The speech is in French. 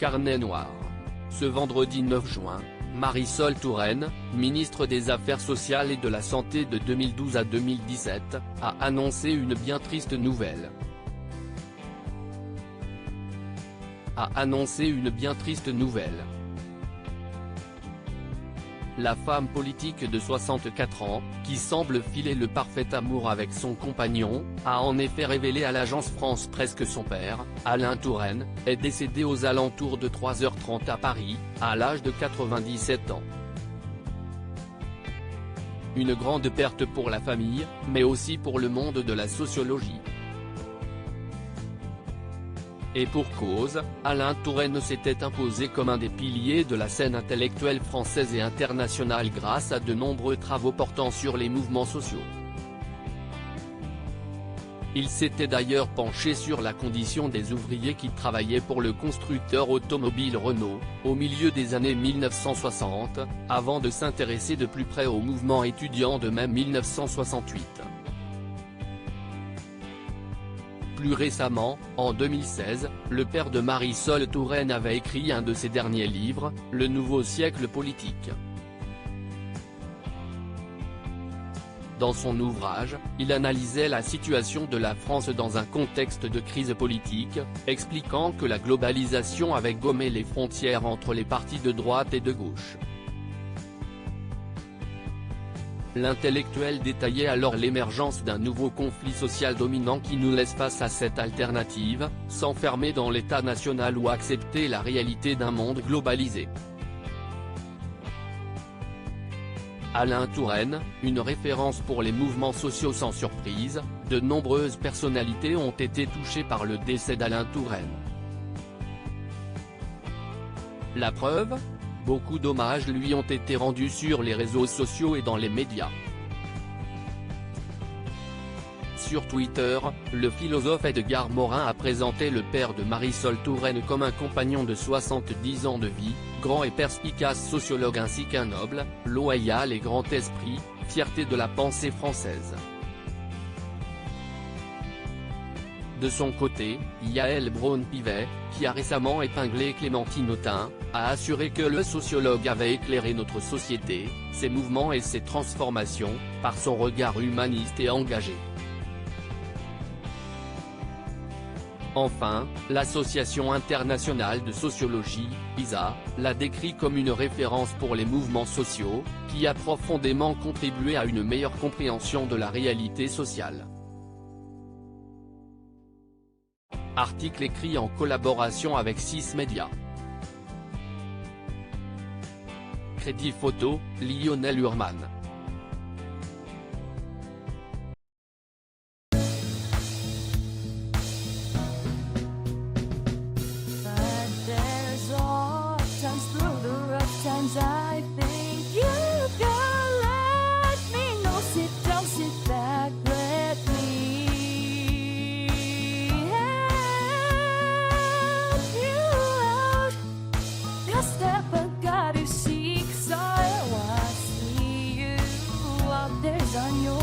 carnet noir. Ce vendredi 9 juin, Marisol Touraine, ministre des Affaires sociales et de la Santé de 2012 à 2017, a annoncé une bien triste nouvelle. La femme politique de 64 ans, qui semble filer le parfait amour avec son compagnon, a en effet révélé à l'agence France Presse que son père, Alain Touraine, est décédé aux alentours de 3h30 à Paris, à l'âge de 97 ans. Une grande perte pour la famille, mais aussi pour le monde de la sociologie. Et pour cause, Alain Touraine s'était imposé comme un des piliers de la scène intellectuelle française et internationale grâce à de nombreux travaux portant sur les mouvements sociaux. Il s'était d'ailleurs penché sur la condition des ouvriers qui travaillaient pour le constructeur automobile Renault, au milieu des années 1960, avant de s'intéresser de plus près au mouvement étudiant de mai 1968. Plus récemment, en 2016, le père de Marisol Touraine avait écrit un de ses derniers livres, Le Nouveau Siècle Politique. Dans son ouvrage, il analysait la situation de la France dans un contexte de crise politique, expliquant que la globalisation avait gommé les frontières entre les partis de droite et de gauche. L'intellectuel détaillait alors l'émergence d'un nouveau conflit social dominant qui nous laisse face à cette alternative, s'enfermer dans l'État national ou accepter la réalité d'un monde globalisé. Alain Touraine, une référence pour les mouvements sociaux sans surprise, de nombreuses personnalités ont été touchées par le décès d'Alain Touraine. La preuve ? Beaucoup d'hommages lui ont été rendus sur les réseaux sociaux et dans les médias. Sur Twitter, le philosophe Edgar Morin a présenté le père de Marisol Touraine comme un compagnon de 70 ans de vie, grand et perspicace sociologue ainsi qu'un noble, loyal et grand esprit, fierté de la pensée française. De son côté, Yael Braun-Pivet, qui a récemment épinglé Clémentine Autain, a assuré que le sociologue avait éclairé notre société, ses mouvements et ses transformations, par son regard humaniste et engagé. Enfin, l'Association internationale de sociologie, ISA, l'a décrit comme une référence pour les mouvements sociaux, qui a profondément contribué à une meilleure compréhension de la réalité sociale. Article écrit en collaboration avec 6 médias. Crédit photo, Lionel Urman. On your